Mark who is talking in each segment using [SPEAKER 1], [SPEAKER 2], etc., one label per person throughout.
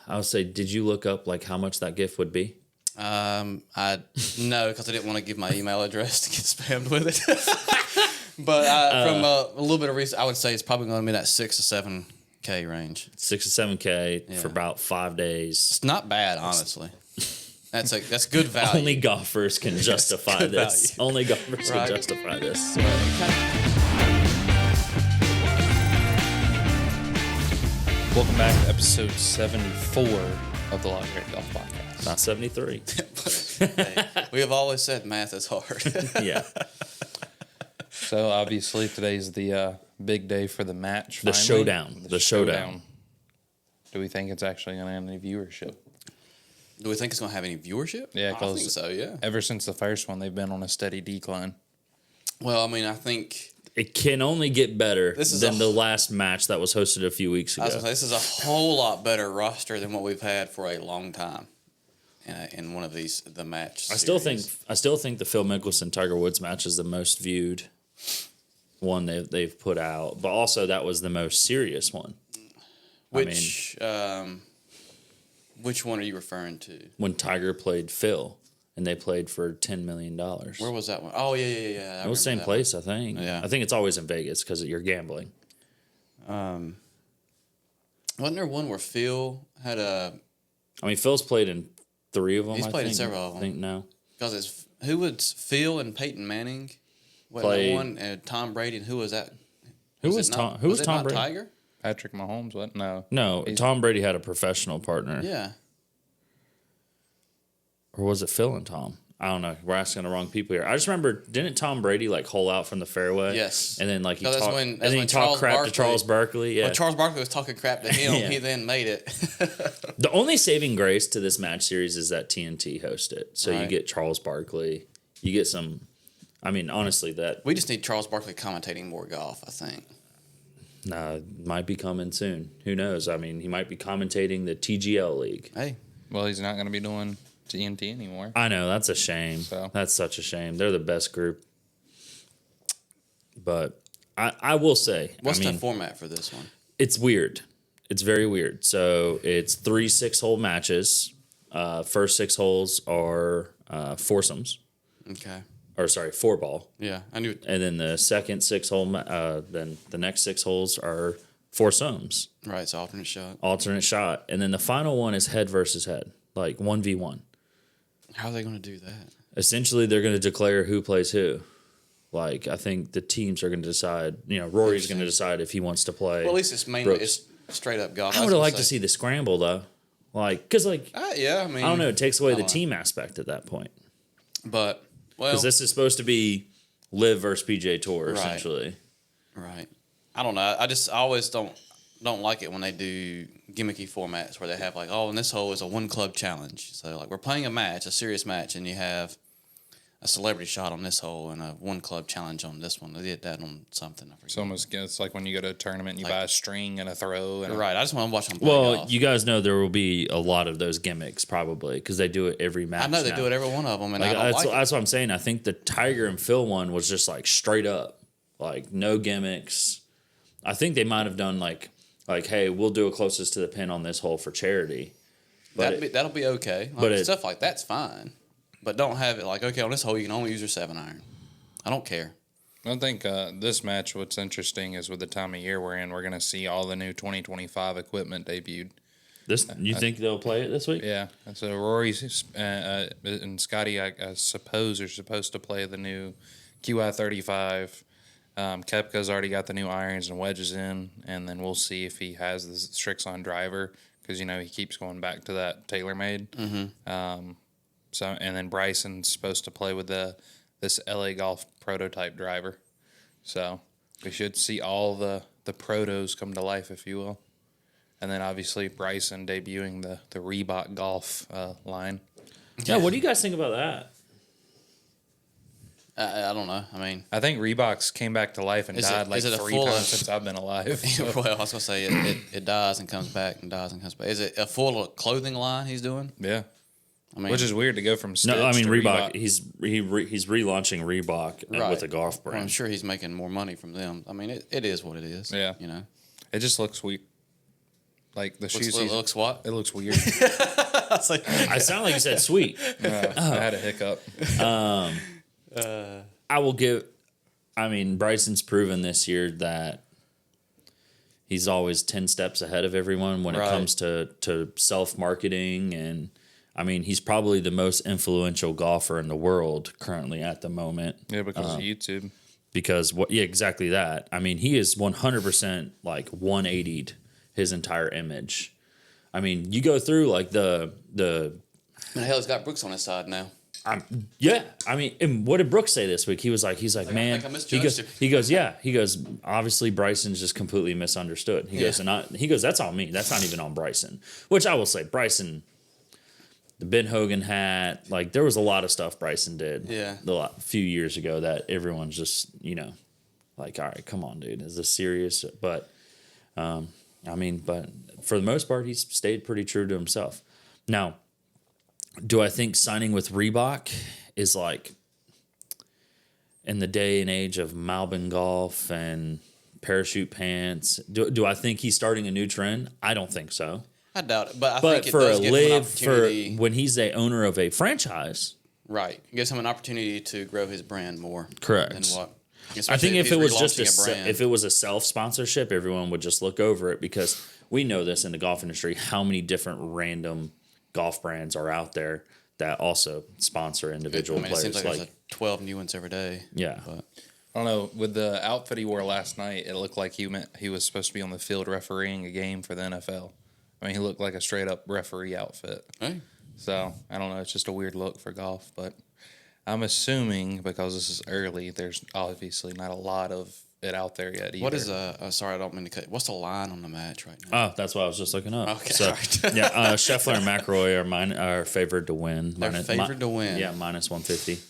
[SPEAKER 1] I would say, did you look up like how much that gift would be?
[SPEAKER 2] No, because I didn't want to give my email address to get spammed with it. But from a little bit of research, I would say it's probably going to be that 6 to 7K range.
[SPEAKER 1] 6 to 7K for about 5 days.
[SPEAKER 2] It's not bad, honestly. That's good value.
[SPEAKER 1] Only golfers can justify this.
[SPEAKER 2] Value.
[SPEAKER 1] Only golfers can justify this.
[SPEAKER 3] Welcome back to episode 74 of the Loggerhead Golf Podcast.
[SPEAKER 1] Not 73.
[SPEAKER 2] Hey, we have always said math is hard.
[SPEAKER 1] Yeah.
[SPEAKER 3] So obviously today's the big day for the match.
[SPEAKER 1] The showdown. The showdown.
[SPEAKER 3] Do we think it's actually going to have any viewership?
[SPEAKER 2] Do we think it's going to have any viewership?
[SPEAKER 3] Yeah,
[SPEAKER 2] I think so, yeah.
[SPEAKER 3] Ever since the first one, they've been on a steady decline.
[SPEAKER 2] Well, I mean, I think
[SPEAKER 1] it can only get better than the last match that was hosted a few weeks ago.
[SPEAKER 2] I was gonna say, this is a whole lot better roster than what we've had for a long time in one of the match.
[SPEAKER 1] I still think the Phil Mickelson Tiger Woods match is the most viewed one they've put out, but also that was the most serious one.
[SPEAKER 2] Which one are you referring to?
[SPEAKER 1] When Tiger played Phil, and they played for $10 million.
[SPEAKER 2] Where was that one? Oh, yeah.
[SPEAKER 1] It was the same place, I think.
[SPEAKER 2] Yeah.
[SPEAKER 1] I think it's always in Vegas because you're gambling.
[SPEAKER 2] Wasn't there one where Phil had a...
[SPEAKER 1] I mean, Phil's played in 3 of them,
[SPEAKER 2] He's played in several of them.
[SPEAKER 1] I think no.
[SPEAKER 2] Because who was Phil and Peyton Manning?
[SPEAKER 1] Played.
[SPEAKER 2] One, and Tom Brady, and who was that?
[SPEAKER 1] Who was Tom Brady?
[SPEAKER 2] Tiger?
[SPEAKER 3] Patrick Mahomes, what? No.
[SPEAKER 1] No, Tom Brady had a professional partner.
[SPEAKER 2] Yeah.
[SPEAKER 1] Or was it Phil and Tom? I don't know. We're asking the wrong people here. I just remember, didn't Tom Brady hole out from the fairway?
[SPEAKER 2] Yes.
[SPEAKER 1] And then he talked
[SPEAKER 2] Charles
[SPEAKER 1] crap
[SPEAKER 2] Barkley,
[SPEAKER 1] to Charles Barkley. Yeah.
[SPEAKER 2] When Charles Barkley was talking crap to him,
[SPEAKER 1] Yeah.
[SPEAKER 2] he then made it.
[SPEAKER 1] The only saving grace to this match series is that TNT hosts it. So you get Charles Barkley. You get some. I mean, honestly,
[SPEAKER 2] we just need Charles Barkley commentating more golf, I think.
[SPEAKER 1] Might be coming soon. Who knows? I mean, he might be commentating the TGL League.
[SPEAKER 2] Hey.
[SPEAKER 3] Well, he's not going to be doing TNT anymore.
[SPEAKER 1] I know. That's a shame.
[SPEAKER 3] So.
[SPEAKER 1] That's such a shame. They're the best group. But I will say.
[SPEAKER 2] What's the format for this one?
[SPEAKER 1] It's weird. It's very weird. So it's 3 6-hole matches. First 6 holes are foursomes.
[SPEAKER 2] Okay.
[SPEAKER 1] Or sorry, 4-ball.
[SPEAKER 2] Yeah, I knew.
[SPEAKER 1] And then the second 6-hole, then the next 6 holes are foursomes.
[SPEAKER 2] Right, it's alternate shot.
[SPEAKER 1] Alternate shot. And then the final one is head versus head, like 1v1.
[SPEAKER 2] How are they going to do that?
[SPEAKER 1] Essentially, they're going to declare who plays who. I think the teams are going to decide, Rory's going to decide if he wants to play.
[SPEAKER 2] Well, at least it's mainly it's straight up golf.
[SPEAKER 1] I would have liked to see the scramble, though. Because,
[SPEAKER 2] yeah, I mean.
[SPEAKER 1] I don't know, it takes away the team aspect at that point.
[SPEAKER 2] But, well.
[SPEAKER 1] Because this is supposed to be LIV versus PGA Tour, essentially.
[SPEAKER 2] Right. I don't know. I always don't like it when they do gimmicky formats where they have in this hole is a 1-club challenge. So we're playing a match, a serious match, and you have a celebrity shot on this hole and a 1-club challenge on this one. They did that on something. I forget.
[SPEAKER 3] It's like when you go to a tournament and you buy a string and a throw. And
[SPEAKER 2] right. I just want to watch them play golf.
[SPEAKER 1] You guys know there will be a lot of those gimmicks probably because they do it every match.
[SPEAKER 2] I know they do it every one of them, and I don't
[SPEAKER 1] that's
[SPEAKER 2] like it.
[SPEAKER 1] That's what I'm saying. I think the Tiger and Phil one was just straight up, no gimmicks. I think they might have done hey, we'll do a closest to the pin on this hole for charity. But
[SPEAKER 2] that'll be okay. Stuff like that's fine. But don't have it okay, on this hole you can only use your 7-iron. I don't care.
[SPEAKER 3] I think this match, what's interesting is with the time of year we're in, we're going to see all the new 2025 equipment debuted.
[SPEAKER 1] You think they'll play it this week?
[SPEAKER 3] Yeah. And so Rory and Scotty, I suppose, are supposed to play the new QI35. Koepka's already got the new irons and wedges in, and then we'll see if he has the Strixon driver because, he keeps going back to that TaylorMade. Mm-hmm. And then Bryson's supposed to play with this LA Golf prototype driver. So we should see all the protos come to life, if you will. And then obviously Bryson debuting the Reebok Golf line.
[SPEAKER 1] Yeah, what do you guys think about that?
[SPEAKER 2] I don't know. I mean,
[SPEAKER 3] I think Reeboks came back to life and died 3 times since I've been alive. So.
[SPEAKER 2] Well, I was going to say it dies and comes back and dies and comes back. Is it a full clothing line he's doing?
[SPEAKER 3] Yeah. I mean, which is weird to go from Stitch
[SPEAKER 1] to
[SPEAKER 3] Reebok.
[SPEAKER 1] He's relaunching Reebok with a golf brand.
[SPEAKER 2] Well, I'm sure he's making more money from them. I mean, it is what it is.
[SPEAKER 3] Yeah.
[SPEAKER 2] You know,
[SPEAKER 3] it just looks Like the shoes.
[SPEAKER 2] It looks what?
[SPEAKER 3] It looks weird.
[SPEAKER 1] I sound like you said sweet.
[SPEAKER 3] I had a hiccup.
[SPEAKER 1] I will give. I mean, Bryson's proven this year that he's always 10 steps ahead of everyone when it comes to self-marketing. And, I mean, he's probably the most influential golfer in the world currently at the moment.
[SPEAKER 3] Yeah, because of YouTube.
[SPEAKER 1] Because, exactly that. I mean, he is 100% like 180'd his entire image. I mean, you go through like the
[SPEAKER 2] And hell, he's got Brooks on his side now.
[SPEAKER 1] yeah. I mean, and what did Brooks say this week? He's like, man, he goes, obviously Bryson's just completely misunderstood. He goes, that's on me. That's not even on Bryson. Which I will say, Bryson, the Ben Hogan hat, like there was a lot of stuff Bryson did. A few years ago that everyone's just, like, all right, come on, dude, is this serious? But, I mean, but for the most part, he's stayed pretty true to himself. Now, do I think signing with Reebok is like in the day and age of Malbon golf and parachute pants? Do I think he's starting a new trend? I don't think so.
[SPEAKER 2] I doubt it, but I
[SPEAKER 1] But
[SPEAKER 2] think it
[SPEAKER 1] for
[SPEAKER 2] does
[SPEAKER 1] a
[SPEAKER 2] give him an
[SPEAKER 1] LIV,
[SPEAKER 2] opportunity.
[SPEAKER 1] when he's the owner of a franchise,
[SPEAKER 2] Right. It gives him an opportunity to grow his brand more.
[SPEAKER 1] Correct.
[SPEAKER 2] Than what?
[SPEAKER 1] I think if
[SPEAKER 2] he's
[SPEAKER 1] it was just
[SPEAKER 2] relaunching a brand.
[SPEAKER 1] if it was a self sponsorship, everyone would just look over it because we know this in the golf industry how many different random golf brands are out there that also sponsor individual players.
[SPEAKER 2] It seems like there's 12 new ones every day.
[SPEAKER 1] Yeah.
[SPEAKER 2] But
[SPEAKER 3] I don't know. With the outfit he wore last night, it looked like he was supposed to be on the field refereeing a game for the NFL. I mean, he looked like a straight up referee outfit.
[SPEAKER 2] hey,
[SPEAKER 3] So I don't know. It's just a weird look for golf, but I'm assuming because this is early, there's obviously not a lot of it out there yet either.
[SPEAKER 2] what is sorry, I don't mean to cut. What's the line on the match right now?
[SPEAKER 1] Oh, that's what I was just looking up.
[SPEAKER 2] Okay,
[SPEAKER 1] So,
[SPEAKER 2] sorry.
[SPEAKER 1] yeah, Scheffler and McIlroy are favored to win.
[SPEAKER 2] They're favored to win.
[SPEAKER 1] Yeah, minus 150.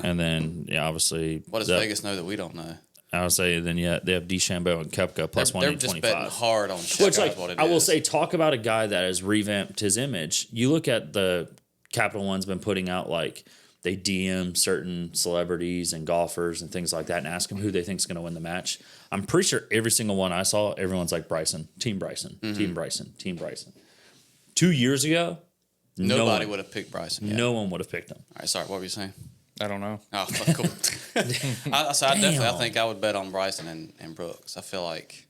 [SPEAKER 1] And then, obviously.
[SPEAKER 2] What does Vegas know that we don't know?
[SPEAKER 1] I would say then, they have DeChambeau and Koepka plus
[SPEAKER 2] They're just
[SPEAKER 1] 125.
[SPEAKER 2] betting hard on Sheffler.
[SPEAKER 1] Which, like,
[SPEAKER 2] is what it
[SPEAKER 1] I will
[SPEAKER 2] is.
[SPEAKER 1] say, talk about a guy that has revamped his image. You look at the Capital One's been putting out, like, they DM certain celebrities and golfers and things like that and ask them who they think is going to win the match. I'm pretty sure every single one I saw, everyone's like Bryson, Team Bryson, Team Bryson, Team Bryson. 2 years ago,
[SPEAKER 2] Nobody would have picked Bryson.
[SPEAKER 1] No one would have picked him.
[SPEAKER 2] All right, sorry. What were you saying?
[SPEAKER 3] I don't know.
[SPEAKER 2] Oh, cool. I think I would bet on Bryson and Brooks. I feel like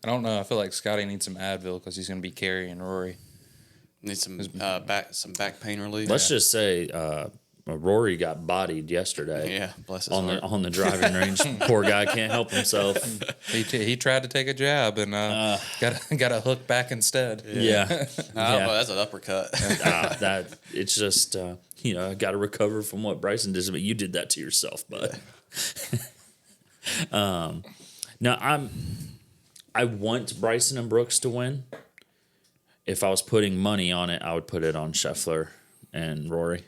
[SPEAKER 3] I don't know. I feel like Scotty needs some Advil because he's going to be carrying Rory.
[SPEAKER 2] need some back pain relief.
[SPEAKER 1] Let's just say Rory got bodied yesterday.
[SPEAKER 2] Yeah, bless his
[SPEAKER 1] on
[SPEAKER 2] heart.
[SPEAKER 1] the driving range. Poor guy can't help himself.
[SPEAKER 3] He tried to take a jab and got a hook back instead.
[SPEAKER 1] Yeah,
[SPEAKER 2] But that's an uppercut.
[SPEAKER 1] that it's just I got to recover from what Bryson did, but you did that to yourself, bud. Now I want Bryson and Brooks to win. If I was putting money on it, I would put it on Scheffler and Rory.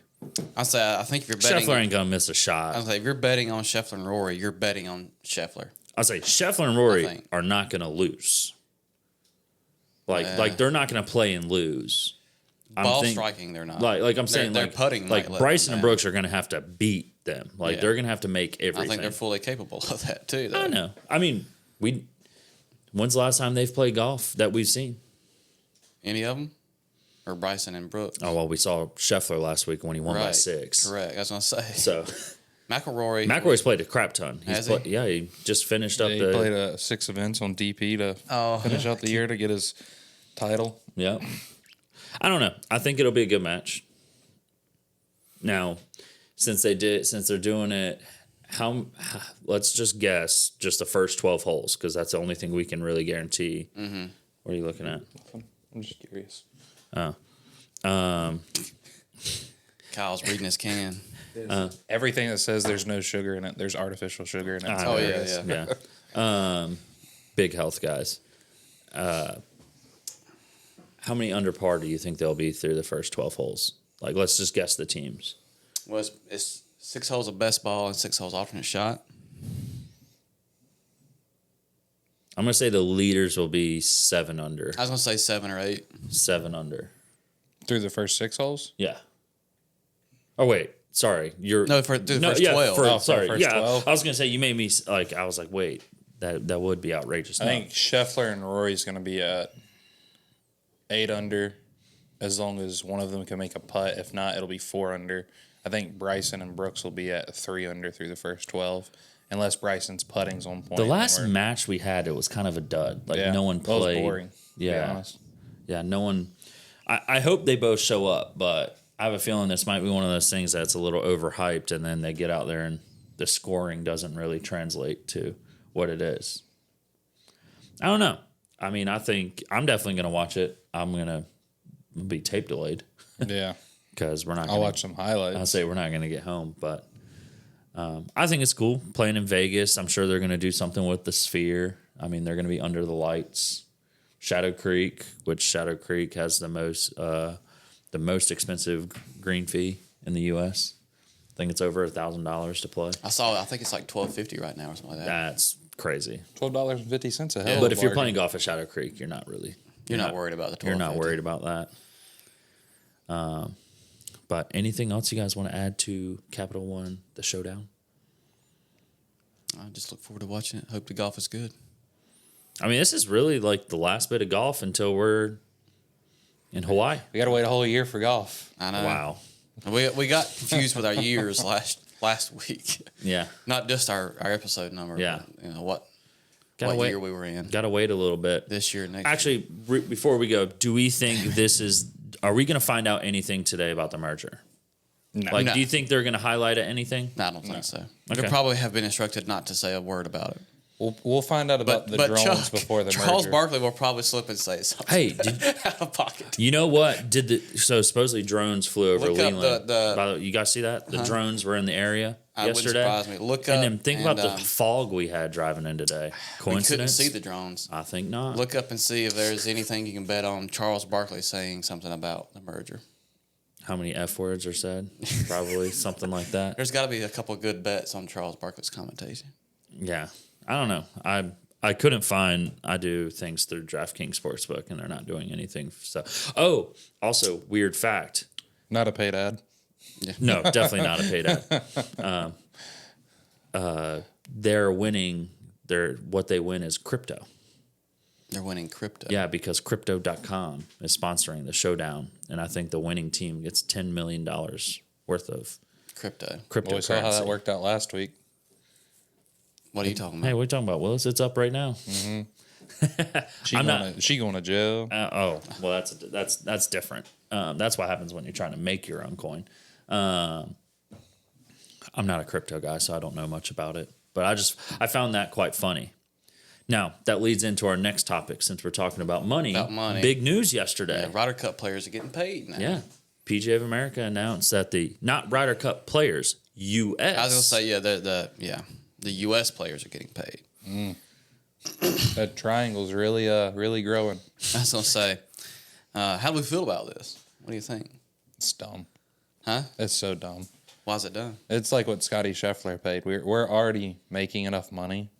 [SPEAKER 2] I think if you're betting,
[SPEAKER 1] Scheffler ain't gonna miss a
[SPEAKER 2] I
[SPEAKER 1] shot.
[SPEAKER 2] say if you're betting on Scheffler and Rory, you're betting on Scheffler.
[SPEAKER 1] I say Scheffler and Rory
[SPEAKER 2] think.
[SPEAKER 1] are not gonna lose. Like they're not gonna play and lose.
[SPEAKER 2] Ball striking, they're not.
[SPEAKER 1] Like I'm saying,
[SPEAKER 2] their putting might
[SPEAKER 1] like
[SPEAKER 2] let
[SPEAKER 1] Bryson
[SPEAKER 2] them
[SPEAKER 1] and
[SPEAKER 2] down.
[SPEAKER 1] Brooks are gonna have to beat them. Like
[SPEAKER 2] Yeah.
[SPEAKER 1] they're gonna have to make
[SPEAKER 2] I
[SPEAKER 1] everything.
[SPEAKER 2] think they're fully capable of that too. Though.
[SPEAKER 1] I know. I mean, when's the last time they've played golf that we've seen?
[SPEAKER 2] Any of them, or Bryson and Brooks.
[SPEAKER 1] Oh well, we saw Scheffler last week when he won by 6.
[SPEAKER 2] Correct. I was gonna say.
[SPEAKER 1] So
[SPEAKER 2] McIlroy's
[SPEAKER 1] played a crap ton.
[SPEAKER 2] Has he?
[SPEAKER 1] Yeah, he just finished up
[SPEAKER 3] He
[SPEAKER 1] the.
[SPEAKER 3] played 6 events on DP to finish out the year to get his title.
[SPEAKER 1] Yeah. I don't know. I think it'll be a good match. Now, since they're doing it, let's just guess just the first 12 holes because that's the only thing we can really guarantee. Mm-hmm. What are you looking at?
[SPEAKER 3] I'm just curious.
[SPEAKER 2] Kyle's reading his can.
[SPEAKER 3] Everything that says there's no sugar in it, there's artificial sugar in it.
[SPEAKER 1] Ah,
[SPEAKER 2] Oh,
[SPEAKER 1] there
[SPEAKER 2] yeah,
[SPEAKER 1] it is.
[SPEAKER 2] yeah.
[SPEAKER 1] Yeah. Big health guys. How many under par do you think they'll be through the first 12 holes? Like, let's just guess the teams.
[SPEAKER 2] Well, it's 6 holes of best ball and 6 holes alternate shot.
[SPEAKER 1] I'm going to say the leaders will be 7 under.
[SPEAKER 2] I was gonna say 7 or 8.
[SPEAKER 1] 7 under.
[SPEAKER 3] Through the first 6 holes?
[SPEAKER 1] Yeah. Oh, wait. Sorry.
[SPEAKER 2] No, through the first 12.
[SPEAKER 3] For the
[SPEAKER 1] sorry.
[SPEAKER 3] first
[SPEAKER 1] Yeah.
[SPEAKER 3] 12.
[SPEAKER 1] I was going to say, you made me, like, I was like, wait. That would be outrageous.
[SPEAKER 3] I think Scheffler and Rory's going to be at 8 under, as long as one of them can make a putt. If not, it'll be 4 under. I think Bryson and Brooks will be at 3 under through the first 12, unless Bryson's putting's on point.
[SPEAKER 1] The last match we had, it was kind of a dud. Like no one played.
[SPEAKER 3] It was boring.
[SPEAKER 1] Yeah,
[SPEAKER 3] to be honest.
[SPEAKER 1] Yeah, no one. I hope they both show up, but I have a feeling this might be one of those things that's a little overhyped, and then they get out there and the scoring doesn't really translate to what it is. I don't know. I mean, I think I'm definitely going to watch it. I'm going to be tape delayed.
[SPEAKER 3] Yeah.
[SPEAKER 1] Because we're not.
[SPEAKER 3] I'll watch some highlights.
[SPEAKER 1] I'll say we're not going to get home, but I think it's cool playing in Vegas. I'm sure they're going to do something with the Sphere. I mean, they're going to be under the lights. Shadow Creek, which Shadow Creek has the most expensive green fee in the U.S. I think it's over $1,000 to play.
[SPEAKER 2] I think it's like $12.50 right now or something like that.
[SPEAKER 1] That's crazy.
[SPEAKER 3] $12.50 a hell.
[SPEAKER 1] But if you're playing golf at Shadow Creek, you're not really.
[SPEAKER 2] You're not worried about the $12.50.
[SPEAKER 1] You're not worried about that. But anything else you guys want to add to Capital One, the Showdown?
[SPEAKER 2] I just look forward to watching it. Hope the golf is good.
[SPEAKER 1] I mean, this is really like the last bit of golf until we're in Hawaii.
[SPEAKER 3] We got to wait a whole year for golf.
[SPEAKER 2] I know.
[SPEAKER 1] Wow.
[SPEAKER 2] We got confused with our years last week.
[SPEAKER 1] Yeah.
[SPEAKER 2] Not just our episode number.
[SPEAKER 1] Yeah.
[SPEAKER 2] But, what year we were in.
[SPEAKER 1] Got to wait a little bit.
[SPEAKER 2] This year, next
[SPEAKER 1] Actually, before we go, do we think are we going to find out anything today about the merger?
[SPEAKER 3] No.
[SPEAKER 1] Do you think they're going to highlight anything?
[SPEAKER 2] No, I don't think so.
[SPEAKER 1] Okay.
[SPEAKER 2] They probably have been instructed not to say a word about it.
[SPEAKER 3] We'll find out about the drones before the merger.
[SPEAKER 2] Charles Barkley will probably slip and say something.
[SPEAKER 1] Hey,
[SPEAKER 2] out of pocket.
[SPEAKER 1] You know what? So supposedly drones flew over
[SPEAKER 2] Look up
[SPEAKER 1] Leland.
[SPEAKER 2] the
[SPEAKER 1] You guys see that? The drones were in the area yesterday.
[SPEAKER 2] Wouldn't surprise me. Look
[SPEAKER 1] and
[SPEAKER 2] up
[SPEAKER 1] then think about the fog we had driving in today. Coincidence?
[SPEAKER 2] We couldn't see the drones.
[SPEAKER 1] I think not.
[SPEAKER 2] Look up and see if there's anything you can bet on Charles Barkley saying something about the merger.
[SPEAKER 1] How many F words are said? Probably something like that.
[SPEAKER 2] There's got to be a couple of good bets on Charles Barkley's commentation.
[SPEAKER 1] Yeah. I don't know. I couldn't find. I do things through DraftKings Sportsbook, and they're not doing anything. So, also weird fact.
[SPEAKER 3] Not a paid ad.
[SPEAKER 1] No, definitely not a paid ad. They're winning. What they win is crypto.
[SPEAKER 2] They're winning crypto.
[SPEAKER 1] Yeah, because Crypto.com is sponsoring the Showdown, and I think the winning team gets $10 million worth of
[SPEAKER 2] crypto.
[SPEAKER 3] Well, we saw how that worked out last week.
[SPEAKER 2] What are you talking about?
[SPEAKER 1] Hey, what are you talking about, Willis? It's up right now.
[SPEAKER 3] Mm-hmm. She going to jail.
[SPEAKER 1] Well, that's different. That's what happens when you're trying to make your own coin. I'm not a crypto guy, so I don't know much about it. But I found that quite funny. Now, that leads into our next topic, since we're talking about money.
[SPEAKER 2] About money.
[SPEAKER 1] Big news yesterday.
[SPEAKER 2] Yeah, Ryder Cup players are getting paid now.
[SPEAKER 1] Yeah. PGA of America announced that not Ryder Cup players, U.S.
[SPEAKER 2] I was going to say, the U.S. players are getting paid.
[SPEAKER 3] That triangle's really growing.
[SPEAKER 2] I was going to say, how do we feel about this? What do you think?
[SPEAKER 3] It's dumb.
[SPEAKER 2] Huh?
[SPEAKER 3] It's so dumb.
[SPEAKER 2] Why is it done?
[SPEAKER 3] It's like what Scotty Scheffler paid. We're already making enough money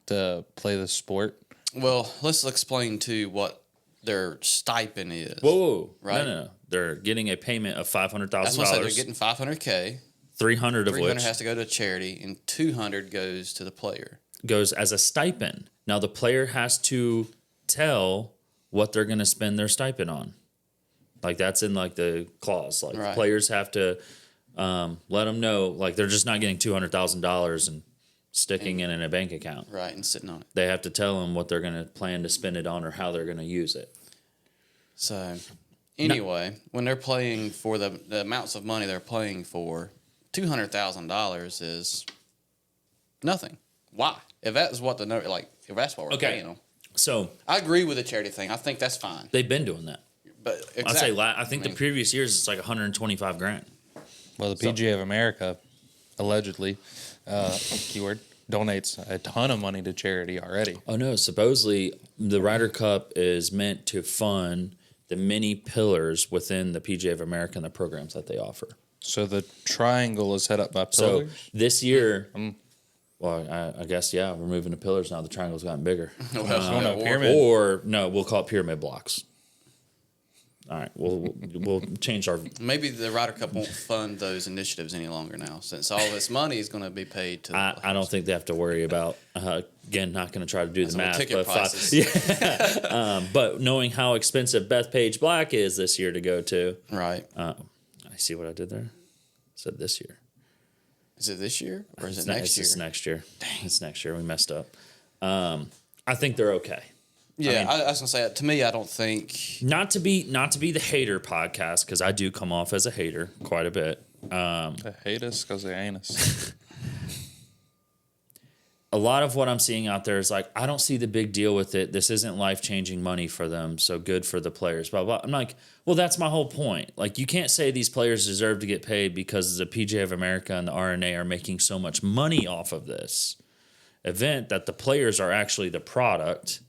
[SPEAKER 3] to play the sport.
[SPEAKER 2] Well, let's explain to what their stipend is.
[SPEAKER 1] Whoa.
[SPEAKER 2] Right?
[SPEAKER 1] No. They're getting a payment of $500,000.
[SPEAKER 2] That's what I said. They're getting $500K.
[SPEAKER 1] 300 of which
[SPEAKER 2] has to go to a charity, and 200 goes to the player.
[SPEAKER 1] Goes as a stipend. Now the player has to tell what they're going to spend their stipend on. Like that's in like the clause. Like
[SPEAKER 2] right.
[SPEAKER 1] Players have to let them know. Like they're just not getting $200,000 and sticking it in a bank account.
[SPEAKER 2] Right, and sitting on it.
[SPEAKER 1] They have to tell them what they're going to plan to spend it on or how they're going to use it.
[SPEAKER 2] So anyway, when they're playing for the amounts of money they're playing for, $200,000 is nothing. Why? If that's what if that's what we're paying them.
[SPEAKER 1] So
[SPEAKER 2] I agree with the charity thing. I think that's fine.
[SPEAKER 1] They've been doing that.
[SPEAKER 2] But exactly.
[SPEAKER 1] I think the previous years it's like $125,000.
[SPEAKER 3] Well, the PGA of America allegedly, keyword, donates a ton of money to charity already.
[SPEAKER 1] Oh no! Supposedly the Ryder Cup is meant to fund the many pillars within the PGA of America and the programs that they offer.
[SPEAKER 3] So the triangle is set up by pillars?
[SPEAKER 1] So this year, well, I guess, we're moving to pillars now. The triangle's gotten bigger.
[SPEAKER 3] Pyramid.
[SPEAKER 1] Or, no, we'll call it pyramid blocks. All right, we'll change our.
[SPEAKER 2] Maybe the Ryder Cup won't fund those initiatives any longer now, since all this money is going to be paid to.
[SPEAKER 1] I don't think they have to worry about. Again, not going to try to do the math,
[SPEAKER 2] ticket
[SPEAKER 1] but
[SPEAKER 2] prices.
[SPEAKER 1] but knowing how expensive Bethpage Black is this year to go to.
[SPEAKER 2] Right.
[SPEAKER 1] I see what I did there. Said this year.
[SPEAKER 2] Is it this year or is it
[SPEAKER 1] It's next year. It's next year. We messed up. I think they're okay.
[SPEAKER 2] Yeah, I was gonna say, to me, I don't think.
[SPEAKER 1] Not to be the hater podcast, because I do come off as a hater quite a bit.
[SPEAKER 3] They hate us because they ain't us.
[SPEAKER 1] A lot of what I'm seeing out there is like, I don't see the big deal with it. This isn't life-changing money for them, so good for the players, blah, blah. I'm like, well, that's my whole point. Like, you can't say these players deserve to get paid because the PGA of America and the RNA are making so much money off of this event that the players are actually the product.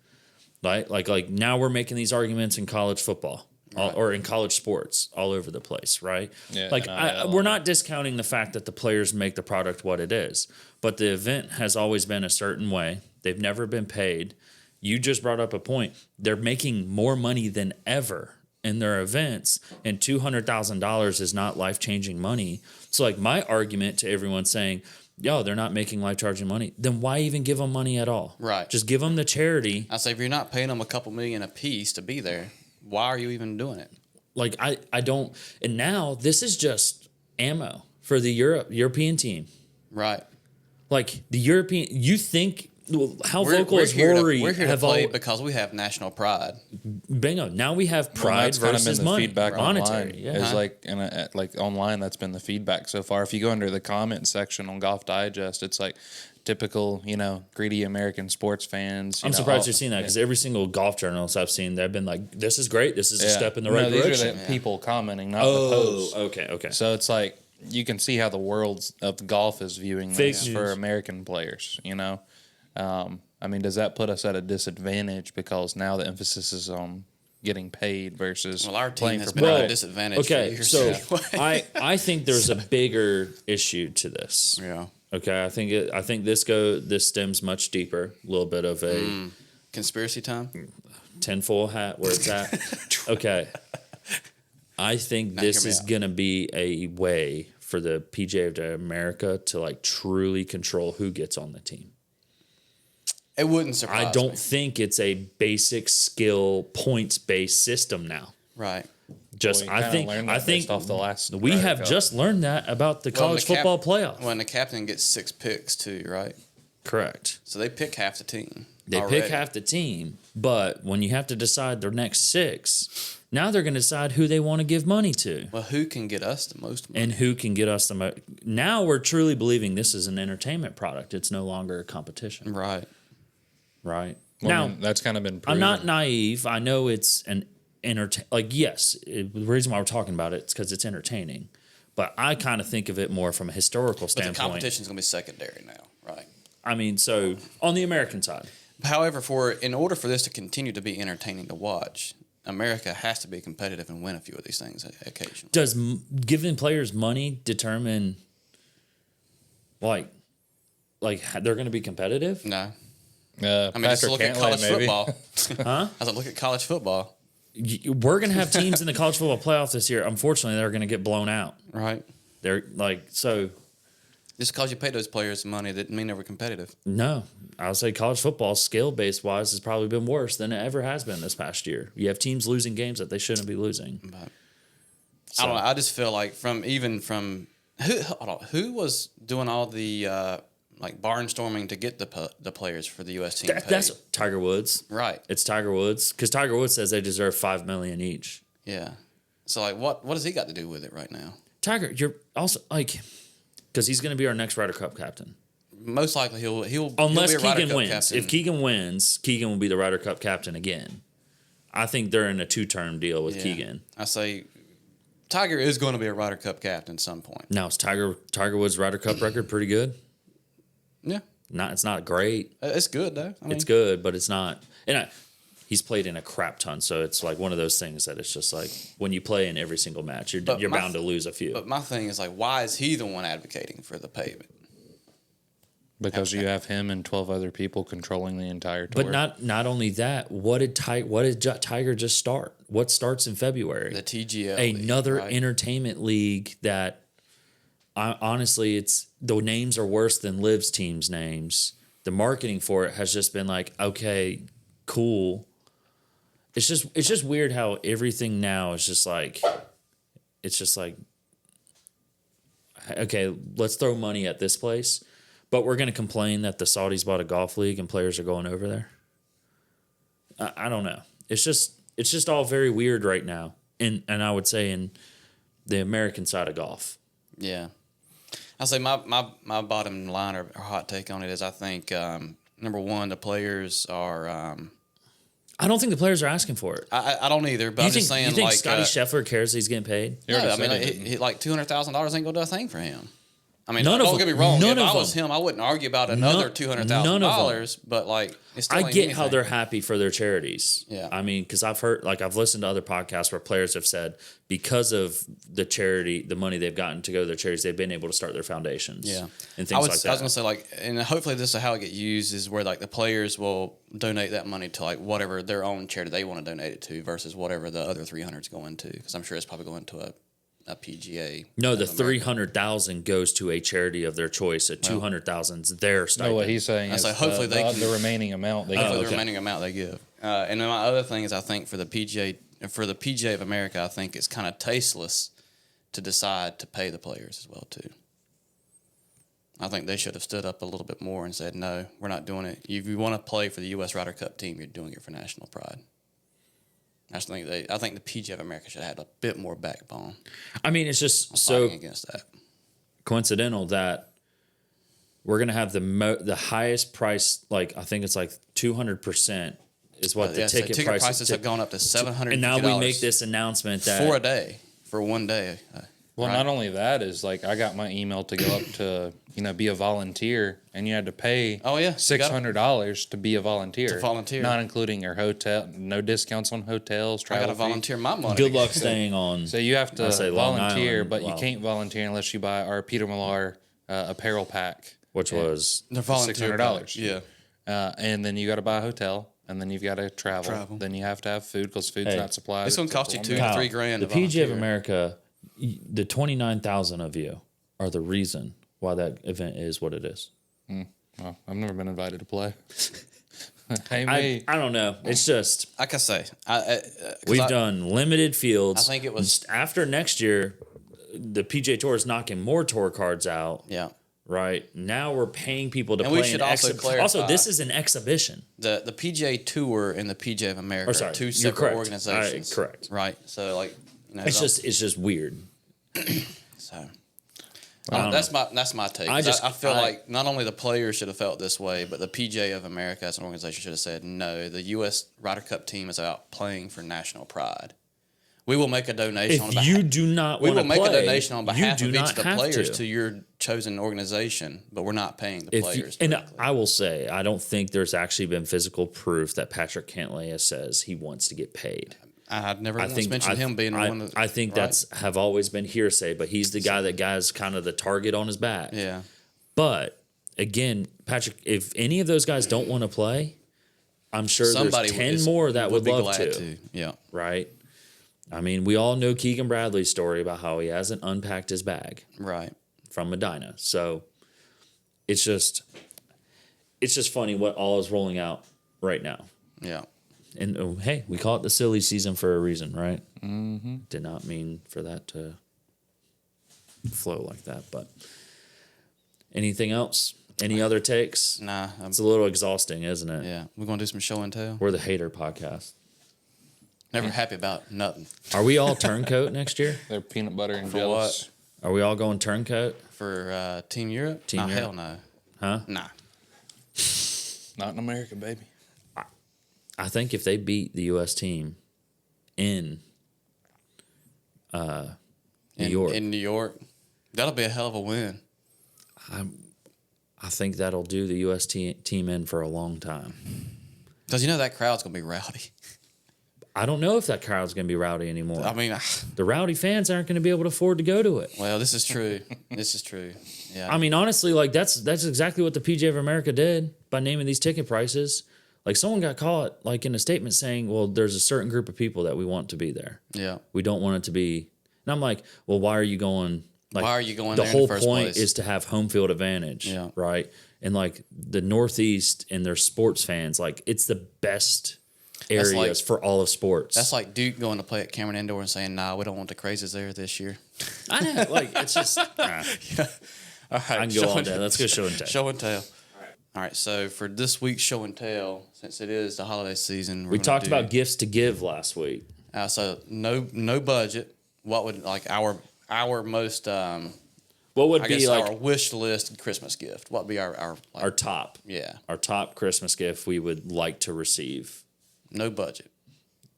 [SPEAKER 1] Like now we're making these arguments in college football or in college sports all over the place, right?
[SPEAKER 3] Yeah,
[SPEAKER 1] We're not discounting the fact that the players make the product what it is, but the event has always been a certain way. They've never been paid. You just brought up a point. They're making more money than ever in their events, and $200,000 is not life-changing money. So like my argument to everyone saying, yo, they're not making life-changing money, then why even give them money at all?
[SPEAKER 2] Right.
[SPEAKER 1] Just give them the charity.
[SPEAKER 2] I say, if you're not paying them a couple million a piece to be there, why are you even doing it?
[SPEAKER 1] Like I don't, and now this is just ammo for the European team.
[SPEAKER 2] Right.
[SPEAKER 1] Like the European, you think how vocal is
[SPEAKER 2] here
[SPEAKER 1] Rory?
[SPEAKER 2] We're here to play because we have national pride.
[SPEAKER 1] Bingo. Now we have pride
[SPEAKER 3] that's kind of
[SPEAKER 1] versus
[SPEAKER 3] been the
[SPEAKER 1] money.
[SPEAKER 3] feedback
[SPEAKER 1] Monetary.
[SPEAKER 3] online.
[SPEAKER 1] Yeah.
[SPEAKER 3] Is like online. That's been the feedback so far. If you go under the comment section on Golf Digest, it's like typical, greedy American sports fans.
[SPEAKER 1] I'm surprised you've seen that because every single golf journalist I've seen, they've been like, "This is great. This is a step in the right direction."
[SPEAKER 3] These are the people commenting, not the posts.
[SPEAKER 1] Okay.
[SPEAKER 3] So it's like you can see how the world of golf is viewing this for American players. Does that put us at a disadvantage because now the emphasis is on getting paid versus
[SPEAKER 2] our team
[SPEAKER 3] playing
[SPEAKER 2] has
[SPEAKER 3] for
[SPEAKER 2] been at a
[SPEAKER 3] pride?
[SPEAKER 2] disadvantage for years.
[SPEAKER 1] So I think there's a bigger issue to this.
[SPEAKER 2] Yeah.
[SPEAKER 1] Okay, I think this stems much deeper. A little bit of a
[SPEAKER 2] Conspiracy time?
[SPEAKER 1] tinfoil hat where it's at. Okay. I think this is going to be a way for the PGA of America to like truly control who gets on the team.
[SPEAKER 2] It wouldn't surprise me.
[SPEAKER 1] I don't think it's a basic skill points based system now.
[SPEAKER 2] Right.
[SPEAKER 1] I think
[SPEAKER 3] off the last
[SPEAKER 1] we
[SPEAKER 3] Ryder
[SPEAKER 1] have
[SPEAKER 3] Cup.
[SPEAKER 1] just learned that about the college football playoff.
[SPEAKER 2] When the captain gets 6 picks too, right?
[SPEAKER 1] Correct.
[SPEAKER 2] So they pick half the team.
[SPEAKER 1] They pick half the team, but when you have to decide their next 6, now they're going to decide who they want to give money to.
[SPEAKER 2] Well, who can get us the most money?
[SPEAKER 1] And who can get us the most. Now we're truly believing this is an entertainment product. It's no longer a competition.
[SPEAKER 2] Right.
[SPEAKER 1] Right.
[SPEAKER 3] Well,
[SPEAKER 1] now,
[SPEAKER 3] that's kind of been proven.
[SPEAKER 1] I'm not naive. I know it's an yes, the reason why we're talking about it is because it's entertaining. But I kind of think of it more from a historical
[SPEAKER 2] But
[SPEAKER 1] standpoint.
[SPEAKER 2] the competition's going to be secondary now, right?
[SPEAKER 1] I mean, so on the American side.
[SPEAKER 2] However, in order for this to continue to be entertaining to watch, America has to be competitive and win a few of these things occasionally.
[SPEAKER 1] Does giving players money determine, like they're going to be competitive?
[SPEAKER 2] No.
[SPEAKER 3] Patrick
[SPEAKER 2] just look at
[SPEAKER 3] Cantlay,
[SPEAKER 2] college
[SPEAKER 3] maybe.
[SPEAKER 2] football.
[SPEAKER 1] Huh?
[SPEAKER 2] As I look at college football.
[SPEAKER 1] We're going to have teams in the college football playoff this year. Unfortunately, they're going to get blown out.
[SPEAKER 2] Right.
[SPEAKER 1] They're so.
[SPEAKER 2] Just because you pay those players money didn't mean they were competitive.
[SPEAKER 1] No, I would say college football, scale based wise, has probably been worse than it ever has been this past year. You have teams losing games that they shouldn't be losing.
[SPEAKER 2] But I don't know. I just feel like who was doing all the barnstorming to get the players for the U.S. team paid?
[SPEAKER 1] That's Tiger Woods.
[SPEAKER 2] Right.
[SPEAKER 1] It's Tiger Woods because Tiger Woods says they deserve $5 million each.
[SPEAKER 2] Yeah. So what has he got to do with it right now?
[SPEAKER 1] Tiger, you're also because he's going to be our next Ryder Cup captain.
[SPEAKER 2] Most likely he'll
[SPEAKER 1] Unless
[SPEAKER 2] he'll be a Ryder
[SPEAKER 1] Keegan
[SPEAKER 2] Cup
[SPEAKER 1] wins.
[SPEAKER 2] captain.
[SPEAKER 1] If Keegan wins, Keegan will be the Ryder Cup captain again. I think they're in a 2-term deal with Keegan.
[SPEAKER 2] I say Tiger is going to be a Ryder Cup captain at some point.
[SPEAKER 1] Now, is Tiger Woods' Ryder Cup record pretty good?
[SPEAKER 2] Yeah.
[SPEAKER 1] It's not great.
[SPEAKER 2] It's good though.
[SPEAKER 1] It's good, but it's not. And he's played in a crap ton, so it's like one of those things that it's just like when you play in every single match, you're bound to lose a few.
[SPEAKER 2] But my thing is why is he the one advocating for the payment?
[SPEAKER 3] Because you have him and 12 other people controlling the entire tour.
[SPEAKER 1] But not only that, what did Tiger just start? What starts in February?
[SPEAKER 2] The TGL
[SPEAKER 1] Another
[SPEAKER 2] league, right?
[SPEAKER 1] entertainment league that honestly, it's the names are worse than LIV's teams' names. The marketing for it has just been like, okay, cool. It's just weird how everything now is just like, it's just like, okay, let's throw money at this place, but we're going to complain that the Saudis bought a golf league and players are going over there. I don't know. It's just all very weird right now, and I would say in the American side of golf.
[SPEAKER 2] Yeah. I'll say my bottom line or hot take on it is I think, number one, the players are
[SPEAKER 1] I don't think the players are asking for it.
[SPEAKER 2] I don't either, but I'm just saying,
[SPEAKER 1] you think
[SPEAKER 2] like,
[SPEAKER 1] Scotty Scheffler cares that he's getting paid?
[SPEAKER 2] no, I mean, he like $200,000 ain't gonna do a thing for him. I mean,
[SPEAKER 1] None of
[SPEAKER 2] don't
[SPEAKER 1] them.
[SPEAKER 2] get me wrong.
[SPEAKER 1] None
[SPEAKER 2] If
[SPEAKER 1] of
[SPEAKER 2] I was
[SPEAKER 1] them.
[SPEAKER 2] him, I wouldn't argue about another $200,000. But like, it's still
[SPEAKER 1] I
[SPEAKER 2] ain't
[SPEAKER 1] get how
[SPEAKER 2] anything.
[SPEAKER 1] they're happy for their charities.
[SPEAKER 2] Yeah.
[SPEAKER 1] I mean, because I've listened to other podcasts where players have said because of the charity, the money they've gotten to go to their charities, they've been able to start their foundations.
[SPEAKER 2] Yeah,
[SPEAKER 1] And things
[SPEAKER 2] I was
[SPEAKER 1] like that.
[SPEAKER 2] gonna say, like, and hopefully this is how it get used is where like the players will donate that money to like whatever their own charity they want to donate it to versus whatever the other 300 is going to, because I'm sure it's probably going to a PGA.
[SPEAKER 1] No, the
[SPEAKER 2] of America.
[SPEAKER 1] 300,000 goes to a charity of their choice. The 200,000's their stipend.
[SPEAKER 3] No, what he's saying
[SPEAKER 2] I
[SPEAKER 3] is
[SPEAKER 2] say hopefully they can-
[SPEAKER 3] the remaining amount they
[SPEAKER 2] Hopefully
[SPEAKER 3] get.
[SPEAKER 2] the remaining amount they give. And then my other thing is I think for the PGA of America, I think it's kind of tasteless to decide to pay the players as well too. I think they should have stood up a little bit more and said, no, we're not doing it. If you want to play for the U.S. Ryder Cup team, you're doing it for national pride. I think the PGA of America should have had a bit more backbone.
[SPEAKER 1] I mean, it's just so
[SPEAKER 2] Fighting against that.
[SPEAKER 1] coincidental that we're gonna have the highest price. Like I think it's like 200% is what the ticket
[SPEAKER 2] prices have gone up to $750.
[SPEAKER 1] And now we make this announcement that
[SPEAKER 2] for a day, for one day.
[SPEAKER 3] Well,
[SPEAKER 2] right?
[SPEAKER 3] not only that is like I got my email to go up to be a volunteer, and you had to pay $600 to be a volunteer.
[SPEAKER 2] To volunteer.
[SPEAKER 3] Not including your hotel, no discounts on hotels.
[SPEAKER 2] I
[SPEAKER 3] Travel
[SPEAKER 2] got to
[SPEAKER 3] fee.
[SPEAKER 2] volunteer my money.
[SPEAKER 1] good luck staying on.
[SPEAKER 3] So you have to
[SPEAKER 1] say Long
[SPEAKER 3] volunteer,
[SPEAKER 1] Island.
[SPEAKER 3] but you
[SPEAKER 1] Wow.
[SPEAKER 3] can't volunteer unless you buy our Peter Millar apparel pack,
[SPEAKER 1] Which was
[SPEAKER 2] They're volunteer
[SPEAKER 3] $600.
[SPEAKER 2] Yeah.
[SPEAKER 3] and then you got to buy a hotel, and then you've got to travel. Then you have to have food because food's
[SPEAKER 1] Hey,
[SPEAKER 3] not supplied.
[SPEAKER 2] It's gonna cost you $2
[SPEAKER 1] Kyle,
[SPEAKER 2] to $3 grand.
[SPEAKER 1] The
[SPEAKER 2] to
[SPEAKER 1] PGA of
[SPEAKER 2] volunteer.
[SPEAKER 1] America, the 29,000 of you are the reason why that event is what it is.
[SPEAKER 3] Well, I've never been invited to play. Hey, me.
[SPEAKER 1] I don't know. It's just
[SPEAKER 2] Like I say,
[SPEAKER 1] we've done limited fields.
[SPEAKER 2] I think it was-
[SPEAKER 1] after next year. The PGA Tour is knocking more tour cards out.
[SPEAKER 2] Yeah.
[SPEAKER 1] Right now, we're paying people to
[SPEAKER 2] And
[SPEAKER 1] play.
[SPEAKER 2] we should also clarify-
[SPEAKER 1] Also, this is an exhibition.
[SPEAKER 2] The PGA Tour and the PGA of America
[SPEAKER 1] sorry,
[SPEAKER 2] are two
[SPEAKER 1] you're
[SPEAKER 2] separate
[SPEAKER 1] correct.
[SPEAKER 2] organizations.
[SPEAKER 1] Correct.
[SPEAKER 2] Right. So like,
[SPEAKER 1] It's just weird.
[SPEAKER 2] so.
[SPEAKER 1] don't
[SPEAKER 2] That's my take.
[SPEAKER 1] I
[SPEAKER 2] I feel
[SPEAKER 1] I-
[SPEAKER 2] like not only the players should have felt this way, but the PGA of America as an organization should have said, no, the U.S. Ryder Cup team is out playing for national pride. We will make a donation on
[SPEAKER 1] If
[SPEAKER 2] behalf.
[SPEAKER 1] you do not
[SPEAKER 2] We
[SPEAKER 1] want
[SPEAKER 2] will
[SPEAKER 1] to
[SPEAKER 2] make
[SPEAKER 1] play,
[SPEAKER 2] a donation on behalf
[SPEAKER 1] you
[SPEAKER 2] of
[SPEAKER 1] do
[SPEAKER 2] each
[SPEAKER 1] not
[SPEAKER 2] of the
[SPEAKER 1] have
[SPEAKER 2] players to your chosen organization, but we're not paying the players.
[SPEAKER 1] And
[SPEAKER 2] directly.
[SPEAKER 1] I will say, I don't think there's actually been physical proof that Patrick Cantlay says he wants to get paid.
[SPEAKER 2] I'd never
[SPEAKER 1] I
[SPEAKER 2] once
[SPEAKER 1] think
[SPEAKER 2] mentioned him being one of the,
[SPEAKER 1] I think
[SPEAKER 2] right?
[SPEAKER 1] that's have always been hearsay, but he's the guy that guy's kind of the target on his back.
[SPEAKER 2] Yeah.
[SPEAKER 1] But again, Patrick, if any of those guys don't want to play, I'm sure
[SPEAKER 2] Somebody
[SPEAKER 1] there's 10 more that would
[SPEAKER 2] be
[SPEAKER 1] love
[SPEAKER 2] glad
[SPEAKER 1] to.
[SPEAKER 2] Yeah.
[SPEAKER 1] Right? I mean, we all know Keegan Bradley's story about how he hasn't unpacked his bag
[SPEAKER 2] Right.
[SPEAKER 1] from Medina. So it's just funny what all is rolling out right now.
[SPEAKER 2] Yeah.
[SPEAKER 1] And hey, we call it the silly season for a reason, right? Mm-hmm. Did not mean for that to flow like that. But anything else? Any other takes?
[SPEAKER 2] Nah.
[SPEAKER 1] It's a little exhausting, isn't it?
[SPEAKER 2] Yeah. We're gonna do some show and tell.
[SPEAKER 1] We're the hater podcast.
[SPEAKER 2] Never happy about nothing.
[SPEAKER 1] Are we all turncoat next year?
[SPEAKER 3] They're peanut butter and
[SPEAKER 2] For
[SPEAKER 3] jealous.
[SPEAKER 1] Are we all going turncoat?
[SPEAKER 2] For Team Europe?
[SPEAKER 1] Team
[SPEAKER 2] Nah,
[SPEAKER 1] Europe.
[SPEAKER 2] hell no.
[SPEAKER 1] Huh?
[SPEAKER 2] Nah.
[SPEAKER 3] Not in America, baby.
[SPEAKER 1] I think if they beat the U.S. team in New York,
[SPEAKER 2] In New York, that'll be a hell of a win.
[SPEAKER 1] I think that'll do the U.S. team in for a long time.
[SPEAKER 2] Because you know that crowd's gonna be rowdy.
[SPEAKER 1] I don't know if that crowd's going to be rowdy anymore.
[SPEAKER 2] I mean,
[SPEAKER 1] the rowdy fans aren't going to be able to afford to go to it.
[SPEAKER 2] well, this is true. This is true. Yeah.
[SPEAKER 1] I mean, honestly, like that's exactly what the PGA of America did by naming these ticket prices. Like someone got caught like in a statement saying, well, there's a certain group of people that we want to be there.
[SPEAKER 2] Yeah.
[SPEAKER 1] We don't want it to be. And I'm like, well, why are you going? Like,
[SPEAKER 2] why are you going
[SPEAKER 1] the
[SPEAKER 2] there
[SPEAKER 1] whole
[SPEAKER 2] in the first
[SPEAKER 1] point
[SPEAKER 2] place?
[SPEAKER 1] is to have home field advantage.
[SPEAKER 2] Yeah.
[SPEAKER 1] Right. And like the Northeast and their sports fans, like it's the best areas for all of sports.
[SPEAKER 2] That's like Duke going to play at Cameron Indoor and saying, nah, we don't want the crazies there this year.
[SPEAKER 1] I know. Like it's just.
[SPEAKER 2] All right.
[SPEAKER 1] I can go all day. Let's go show and tell.
[SPEAKER 2] Show and tell. All right. So for this week's show and tell, since it is the holiday season,
[SPEAKER 1] We talked about gifts to give last week.
[SPEAKER 2] So no budget. What would like our most
[SPEAKER 1] What would
[SPEAKER 2] I
[SPEAKER 1] be
[SPEAKER 2] guess
[SPEAKER 1] like
[SPEAKER 2] our wish list Christmas gift? What would be our
[SPEAKER 1] our top?
[SPEAKER 2] yeah,
[SPEAKER 1] Our top Christmas gift we would like to receive.
[SPEAKER 2] no budget.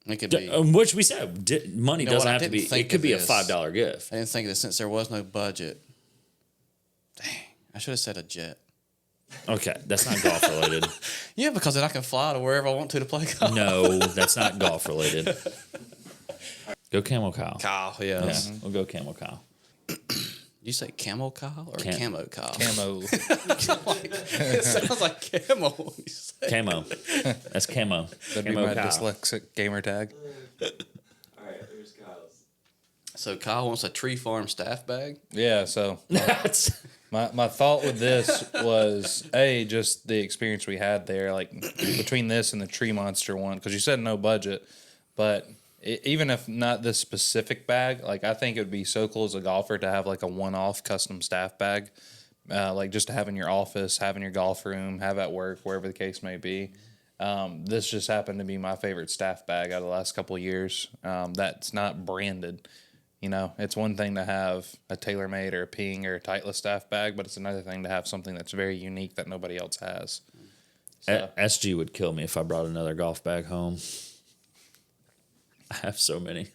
[SPEAKER 2] It could be.
[SPEAKER 1] Which we said money
[SPEAKER 2] You know
[SPEAKER 1] doesn't
[SPEAKER 2] what? I
[SPEAKER 1] have to be.
[SPEAKER 2] didn't think
[SPEAKER 1] It could
[SPEAKER 2] of
[SPEAKER 1] be a
[SPEAKER 2] this.
[SPEAKER 1] $5 gift.
[SPEAKER 2] I didn't think of this since there was no budget. Dang, I should have said a jet.
[SPEAKER 1] Okay, that's not golf related.
[SPEAKER 2] Yeah, because then I can fly to wherever I want to play golf.
[SPEAKER 1] No, that's not golf related. Go Camel Kyle.
[SPEAKER 2] Kyle, yeah.
[SPEAKER 1] Yeah, we'll go Camel Kyle.
[SPEAKER 2] You say camel Kyle or
[SPEAKER 1] Cam-
[SPEAKER 2] camo Kyle?
[SPEAKER 3] Camo.
[SPEAKER 2] It sounds like camel. when you say-
[SPEAKER 1] Camo. That's camo.
[SPEAKER 3] That'd be
[SPEAKER 1] Camo
[SPEAKER 3] my
[SPEAKER 1] Kyle.
[SPEAKER 3] dyslexic gamer tag.
[SPEAKER 4] All right, here's Kyle's.
[SPEAKER 2] So Kyle wants a tree farm staff bag.
[SPEAKER 3] Yeah, so
[SPEAKER 1] That's
[SPEAKER 3] my thought with this was just the experience we had there, like between this and the Tree Monster one, because you said no budget, but even if not this specific bag, like I think it would be so cool as a golfer to have like a one-off custom staff bag, like just to have in your office, have in your golf room, have at work, wherever the case may be. This just happened to be my favorite staff bag out of the last couple of years. That's not branded. You know, it's one thing to have a TaylorMade or a Ping or a Titleist staff bag, but it's another thing to have something that's very unique that nobody else has. So,
[SPEAKER 1] SG would kill me if I brought another golf bag home. I have so many.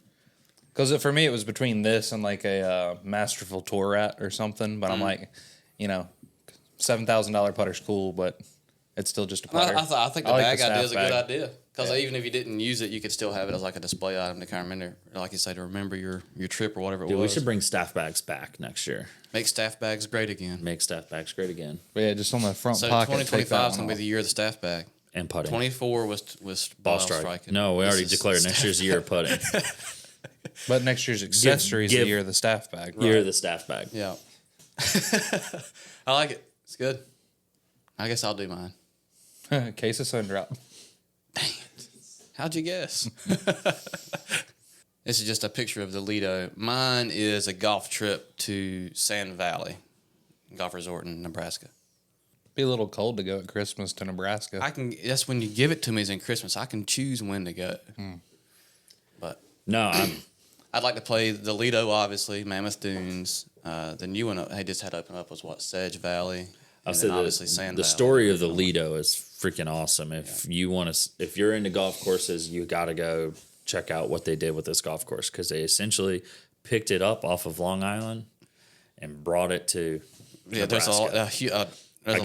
[SPEAKER 3] because for me, it was between this and like a Masterful Tour Rat or something, but I'm like, you know, $7,000 putter's cool, but it's still just a putter.
[SPEAKER 2] I think the
[SPEAKER 3] like
[SPEAKER 2] bag
[SPEAKER 3] staff
[SPEAKER 2] idea is a good
[SPEAKER 3] bag.
[SPEAKER 2] idea. Because even if you didn't use it, you could still have it as like a display item to kind of remember, like you say, to remember your trip or whatever it
[SPEAKER 1] Dude, we
[SPEAKER 2] was.
[SPEAKER 1] should bring staff bags back next year.
[SPEAKER 2] Make staff bags great again.
[SPEAKER 1] Make staff bags great again.
[SPEAKER 3] But yeah, just on the front
[SPEAKER 2] So
[SPEAKER 3] pocket. take
[SPEAKER 2] 2025
[SPEAKER 3] that
[SPEAKER 2] is going
[SPEAKER 3] one
[SPEAKER 2] to be
[SPEAKER 3] off.
[SPEAKER 2] the year of the staff bag.
[SPEAKER 1] And putting.
[SPEAKER 2] 24 was
[SPEAKER 1] Ball
[SPEAKER 2] ball
[SPEAKER 1] strike.
[SPEAKER 2] striking.
[SPEAKER 1] No, we
[SPEAKER 2] This
[SPEAKER 1] already
[SPEAKER 2] is
[SPEAKER 1] declared next year's the year of putting.
[SPEAKER 3] But next year's accessories
[SPEAKER 1] give-
[SPEAKER 3] the year of the staff bag.
[SPEAKER 1] Year of the staff bag.
[SPEAKER 2] Yeah. I like it. It's good. I guess I'll do mine.
[SPEAKER 3] Case of sun drop.
[SPEAKER 2] How'd you guess? This is just a picture of the Lido. Mine is a golf trip to Sand Valley Golf Resort in Nebraska.
[SPEAKER 3] Be a little cold to go at Christmas to Nebraska.
[SPEAKER 2] That's when you give it to me is in Christmas. I can choose when to go. But
[SPEAKER 1] No,
[SPEAKER 2] I'd like to play the Lido, obviously, Mammoth Dunes. The new one they just had open up was what, Sedge Valley,
[SPEAKER 1] I'll
[SPEAKER 2] and
[SPEAKER 1] say
[SPEAKER 2] then obviously Sand
[SPEAKER 1] the
[SPEAKER 2] Valley.
[SPEAKER 1] story of the Lido is freaking awesome. If you want to, if you're into golf courses, you got to go check out what they did with this golf course because they essentially picked it up off of Long Island and brought it to
[SPEAKER 2] There's
[SPEAKER 1] Nebraska.
[SPEAKER 2] a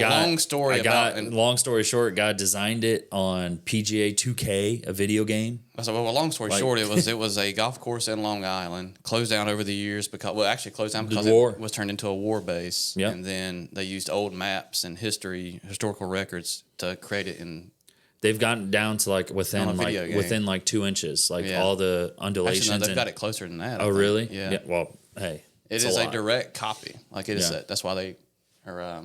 [SPEAKER 2] long story about.
[SPEAKER 1] Long story short, guy designed it on PGA 2K, a video game.
[SPEAKER 2] So, well, long story short, it was a golf course in Long Island, closed down over the years actually closed down because
[SPEAKER 1] war.
[SPEAKER 2] it was turned into a war base.
[SPEAKER 1] Yep.
[SPEAKER 2] And then they used old maps and historical records to create it in.
[SPEAKER 1] They've gotten down to like
[SPEAKER 2] On a
[SPEAKER 1] within
[SPEAKER 2] video game.
[SPEAKER 1] within like 2 inches, like
[SPEAKER 2] Yeah.
[SPEAKER 1] all the undulations.
[SPEAKER 2] Actually, no, they've
[SPEAKER 1] and-
[SPEAKER 2] got it closer than that. I
[SPEAKER 1] oh,
[SPEAKER 2] think.
[SPEAKER 1] really?
[SPEAKER 2] Yeah.
[SPEAKER 1] Well, hey,
[SPEAKER 2] It
[SPEAKER 1] it's
[SPEAKER 2] is a
[SPEAKER 1] lot.
[SPEAKER 2] direct copy. Like it is.
[SPEAKER 1] Yeah.
[SPEAKER 2] That's why they are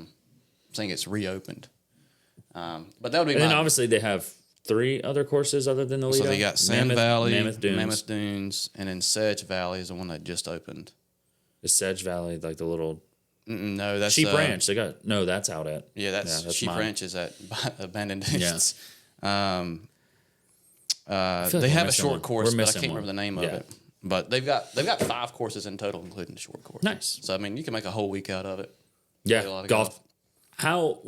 [SPEAKER 2] saying it's reopened. But that would be.
[SPEAKER 1] And then
[SPEAKER 2] my,
[SPEAKER 1] obviously they have 3 other courses other than the Lido.
[SPEAKER 2] so they got Sand Valley,
[SPEAKER 1] Mammoth Dunes,
[SPEAKER 2] and then Sedge Valley is the one that just opened.
[SPEAKER 1] the Sedge Valley, like the little
[SPEAKER 2] No, that's
[SPEAKER 1] Sheep Ranch. They got that's out at.
[SPEAKER 2] Yeah, that's Sheep
[SPEAKER 1] mine.
[SPEAKER 2] Ranch is at Bandon.
[SPEAKER 1] Yeah. feel like
[SPEAKER 2] They
[SPEAKER 1] we're
[SPEAKER 2] have a
[SPEAKER 1] missing
[SPEAKER 2] short
[SPEAKER 1] one.
[SPEAKER 2] course,
[SPEAKER 1] We're
[SPEAKER 2] but I
[SPEAKER 1] missing
[SPEAKER 2] can't
[SPEAKER 1] one.
[SPEAKER 2] remember the name of
[SPEAKER 1] Yeah.
[SPEAKER 2] it. But they've got 5 courses in total, including the short course.
[SPEAKER 1] Nice.
[SPEAKER 2] So I mean, you can make a whole week out of it.
[SPEAKER 1] Yeah,
[SPEAKER 2] Play a lot of
[SPEAKER 1] golf. How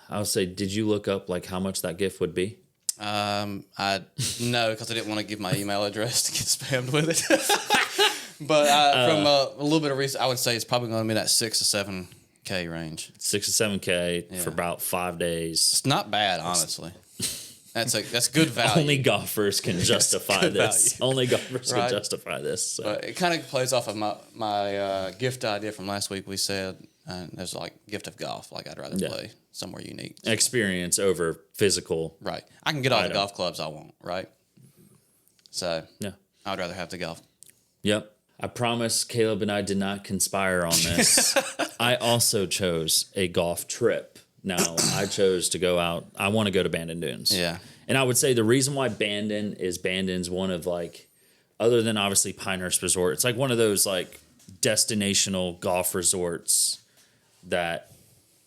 [SPEAKER 1] I would say, did you look up like how much that gift would be?
[SPEAKER 2] I no, because I didn't want to give my email address to get spammed with it. But from a little bit of research, I would say it's probably going to be that 6 to 7K range.
[SPEAKER 1] 6 to 7K
[SPEAKER 2] Yeah.
[SPEAKER 1] for about 5 days.
[SPEAKER 2] It's not bad, honestly. That's good value.
[SPEAKER 1] Only golfers can justify this.
[SPEAKER 2] value.
[SPEAKER 1] Only golfers
[SPEAKER 2] Right.
[SPEAKER 1] can justify this. So.
[SPEAKER 2] But it kind of plays off of my gift idea from last week. We said there's like gift of golf. Like I'd rather play somewhere unique.
[SPEAKER 1] Experience over physical.
[SPEAKER 2] Right. I can get all the
[SPEAKER 1] Item.
[SPEAKER 2] golf clubs I want. Right. So
[SPEAKER 1] Yeah.
[SPEAKER 2] I'd rather have the golf.
[SPEAKER 1] Yep. I promise Caleb and I did not conspire on this. I also chose a golf trip. Now, I chose to go out. I want to go to Bandon Dunes.
[SPEAKER 2] Yeah.
[SPEAKER 1] And I would say the reason why Bandon's one of like, other than obviously Pinehurst Resort, it's like one of those like destinational golf resorts that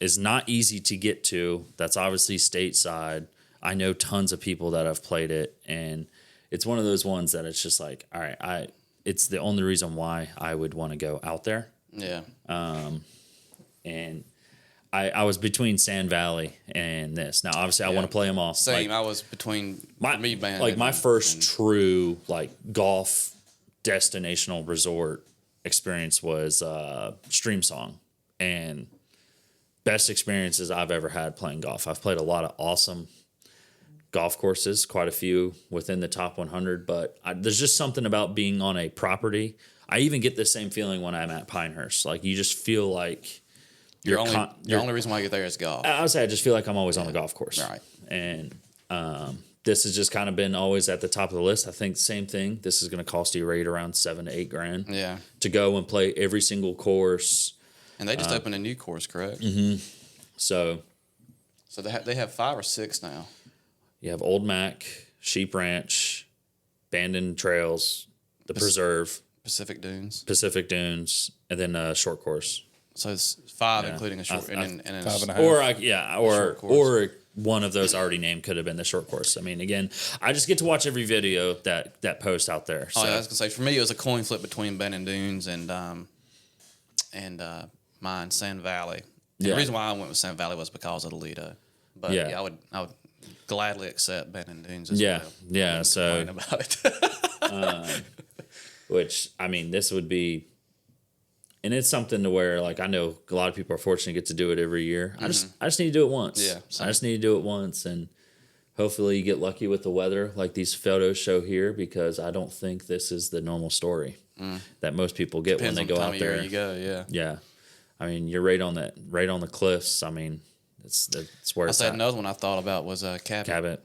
[SPEAKER 1] is not easy to get to. That's obviously stateside. I know tons of people that have played it, and it's one of those ones that it's just like, all right, it's the only reason why I would want to go out there.
[SPEAKER 2] Yeah.
[SPEAKER 1] And I was between Sand Valley and this. Now, obviously, I want to play them all.
[SPEAKER 2] Same.
[SPEAKER 1] Like,
[SPEAKER 2] I was between Bandon.
[SPEAKER 1] like my first true like golf destinational resort experience was Stream Song, and best experiences I've ever had playing golf. I've played a lot of awesome golf courses, quite a few within the top 100, but there's just something about being on a property. I even get the same feeling when I'm at Pinehurst. Like you just feel like
[SPEAKER 2] The only reason why I get there is golf.
[SPEAKER 1] I would say I just feel like I'm always on the golf course.
[SPEAKER 2] Right.
[SPEAKER 1] And this has just kind of been always at the top of the list. I think same thing. This is going to cost you right around $7,000 to $8,000.
[SPEAKER 2] Yeah.
[SPEAKER 1] To go and play every single course.
[SPEAKER 2] And they just opened a new course, correct?
[SPEAKER 1] Mm-hmm. So
[SPEAKER 2] they have 5 or 6 now.
[SPEAKER 1] you have Old Mac, Sheep Ranch, Bandon Trails, the Preserve,
[SPEAKER 2] Pacific Dunes.
[SPEAKER 1] and then a short course.
[SPEAKER 2] So it's 5, including a short and then
[SPEAKER 3] 5.5.
[SPEAKER 1] Or one of those already named could have been the short course. I mean, again, I just get to watch every video that post out there. So.
[SPEAKER 2] Oh, yeah, I was gonna say for me it was a coin flip between Bandon Dunes and mine Sand Valley. And the reason why I went with Sand Valley was because of the Lido. But I would gladly accept Bandon Dunes as well.
[SPEAKER 1] Yeah. So
[SPEAKER 2] About it.
[SPEAKER 1] which I mean, this would be. And it's something to where, like, I know a lot of people are fortunate to get to do it every year. I just need to do it once.
[SPEAKER 2] Yeah, same.
[SPEAKER 1] I just need to do it once, and hopefully you get lucky with the weather, like these photos show here, because I don't think this is the normal story that most people get
[SPEAKER 2] Depends
[SPEAKER 1] when they
[SPEAKER 2] on
[SPEAKER 1] go
[SPEAKER 2] the
[SPEAKER 1] out
[SPEAKER 2] time
[SPEAKER 1] there.
[SPEAKER 2] of year you go, yeah.
[SPEAKER 1] Yeah, I mean, you're right on the cliffs. I mean, it's where
[SPEAKER 2] I
[SPEAKER 1] it's
[SPEAKER 2] said
[SPEAKER 1] at.
[SPEAKER 2] another one I thought about was Cabot.
[SPEAKER 1] Cabot.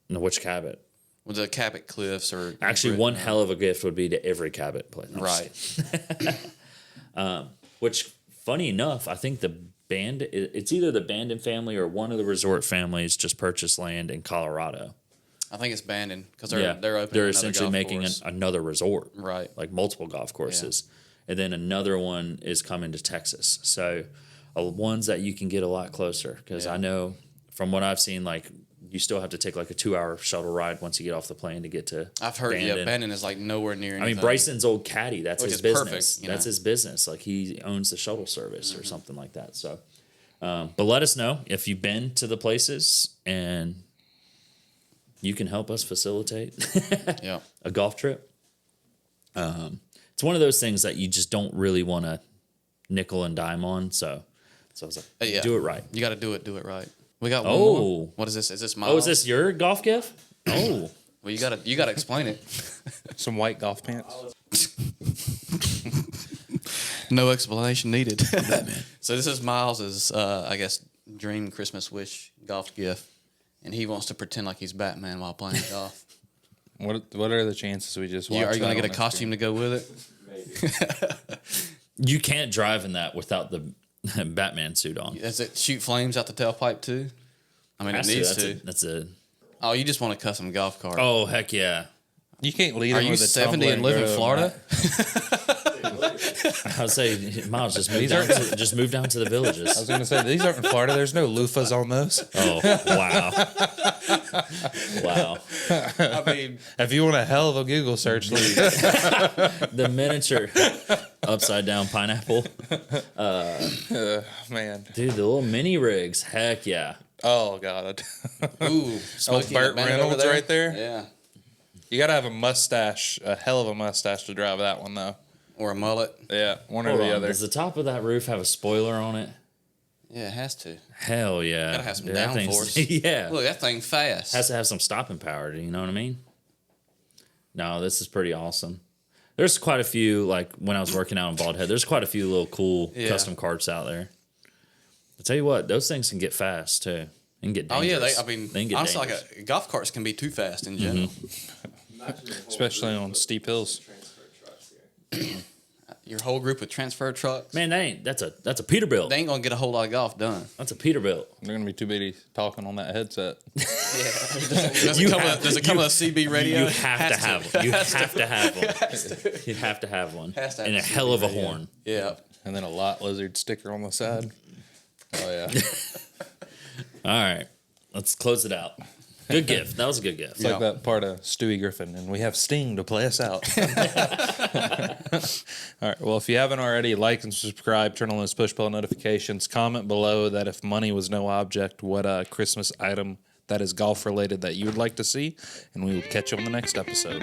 [SPEAKER 1] No, which Cabot?
[SPEAKER 2] With the Cabot Cliffs or
[SPEAKER 1] Actually, one hell of a gift would be to every Cabot player.
[SPEAKER 2] Right.
[SPEAKER 1] Which, funny enough, I think it's either the Bandon family or one of the resort families just purchased land in Colorado.
[SPEAKER 2] I think it's Bandon because they're opening.
[SPEAKER 1] They're
[SPEAKER 2] another
[SPEAKER 1] essentially
[SPEAKER 2] golf
[SPEAKER 1] making
[SPEAKER 2] course.
[SPEAKER 1] another resort,
[SPEAKER 2] Right.
[SPEAKER 1] Like multiple golf courses, and then another one is coming to Texas. So, ones that you can get a lot closer because I know from what I've seen, like you still have to take like a 2-hour shuttle ride once you get off the plane to get to.
[SPEAKER 2] I've heard
[SPEAKER 1] Bandon.
[SPEAKER 2] Bandon is like nowhere near anything.
[SPEAKER 1] I mean, Bryson's old caddy, that's
[SPEAKER 2] Which
[SPEAKER 1] his
[SPEAKER 2] is
[SPEAKER 1] business.
[SPEAKER 2] perfect, you
[SPEAKER 1] That's
[SPEAKER 2] know.
[SPEAKER 1] his business. Like he owns the shuttle service or something like that. So, but let us know if you've been to the places and you can help us facilitate
[SPEAKER 2] Yeah.
[SPEAKER 1] a golf trip. It's one of those things that you just don't really want to nickel and dime on. So I was like, do it right.
[SPEAKER 2] You got to do it right. We got one
[SPEAKER 1] Oh.
[SPEAKER 2] more. What is this? Is this mine?
[SPEAKER 1] Oh, is this your golf gift? Oh,
[SPEAKER 2] Well, you gotta explain it.
[SPEAKER 3] Some white golf pants.
[SPEAKER 2] No explanation needed. So this is Miles's, I guess, dream Christmas wish golf gift, and he wants to pretend like he's Batman while playing golf.
[SPEAKER 3] What are the chances we just watch
[SPEAKER 2] Are you gonna
[SPEAKER 3] that
[SPEAKER 2] get a
[SPEAKER 3] on the
[SPEAKER 2] costume to go with it?
[SPEAKER 4] Maybe.
[SPEAKER 1] you can't drive in that without the Batman suit on.
[SPEAKER 2] Does it shoot flames out the tailpipe too? I mean, it needs to.
[SPEAKER 1] That's a.
[SPEAKER 2] Oh, you just want a custom golf cart.
[SPEAKER 1] Oh heck yeah!
[SPEAKER 3] You can't lead
[SPEAKER 2] Are
[SPEAKER 3] them
[SPEAKER 2] you
[SPEAKER 3] with a
[SPEAKER 2] 70 and live in Florida?
[SPEAKER 1] I would say Miles just move down to the
[SPEAKER 3] I was
[SPEAKER 1] villages.
[SPEAKER 3] going to say, these aren't in Florida. There's no loofahs on those.
[SPEAKER 1] Oh wow, wow!
[SPEAKER 2] I mean,
[SPEAKER 3] If you want a hell of a Google search, leave.
[SPEAKER 1] The miniature upside down pineapple,
[SPEAKER 3] Man.
[SPEAKER 1] dude. The little mini rigs, heck yeah!
[SPEAKER 3] Oh, God.
[SPEAKER 2] ooh, Smokey
[SPEAKER 3] Burt
[SPEAKER 2] and Bandon
[SPEAKER 3] Reynolds
[SPEAKER 2] over
[SPEAKER 3] right there?
[SPEAKER 2] Yeah,
[SPEAKER 3] You got to have a mustache, a hell of a mustache to drive that one, though.
[SPEAKER 2] or a mullet.
[SPEAKER 3] Yeah, one or
[SPEAKER 1] Hold
[SPEAKER 3] the
[SPEAKER 1] on,
[SPEAKER 3] other.
[SPEAKER 1] does the top of that roof have a spoiler on it?
[SPEAKER 2] Yeah, it has to.
[SPEAKER 1] Hell yeah.
[SPEAKER 2] Gotta have some
[SPEAKER 1] That thing's-
[SPEAKER 2] downforce.
[SPEAKER 1] Yeah.
[SPEAKER 2] Look, that thing fast.
[SPEAKER 1] Has to have some stopping power. Do you know what I mean? No, this is pretty awesome. There's quite a few, like when I was working out in Bald Head, there's quite a few little cool custom carts out there. I tell you what, those things can get fast too. They can get dangerous.
[SPEAKER 2] They can get honestly,
[SPEAKER 1] dangerous.
[SPEAKER 2] like golf carts can be too fast in general.
[SPEAKER 3] Especially on steep hills.
[SPEAKER 2] Your whole group of transfer trucks,
[SPEAKER 1] Man, that's a Peterbilt.
[SPEAKER 2] they ain't gonna get a whole lot of golf done.
[SPEAKER 1] That's a Peterbilt.
[SPEAKER 3] They're gonna be too busy talking on that headset.
[SPEAKER 2] Does it come with a CB radio?
[SPEAKER 1] You have to have one. You have to have one. You have to have one.
[SPEAKER 2] Has to have
[SPEAKER 1] And a
[SPEAKER 2] a
[SPEAKER 1] hell
[SPEAKER 2] CB
[SPEAKER 1] of a
[SPEAKER 2] radio.
[SPEAKER 1] horn.
[SPEAKER 2] Yeah.
[SPEAKER 3] And then a lot lizard sticker on the side. Oh yeah.
[SPEAKER 1] All right. Let's close it out. Good gift. That was a good gift.
[SPEAKER 3] It's like that part of Stewie Griffin, and we have Sting to play us out. All right. Well, if you haven't already, like and subscribe, turn on those push bell notifications, comment below that if money was no object, what Christmas item that is golf related that you would like to see, and we will catch you on the next episode.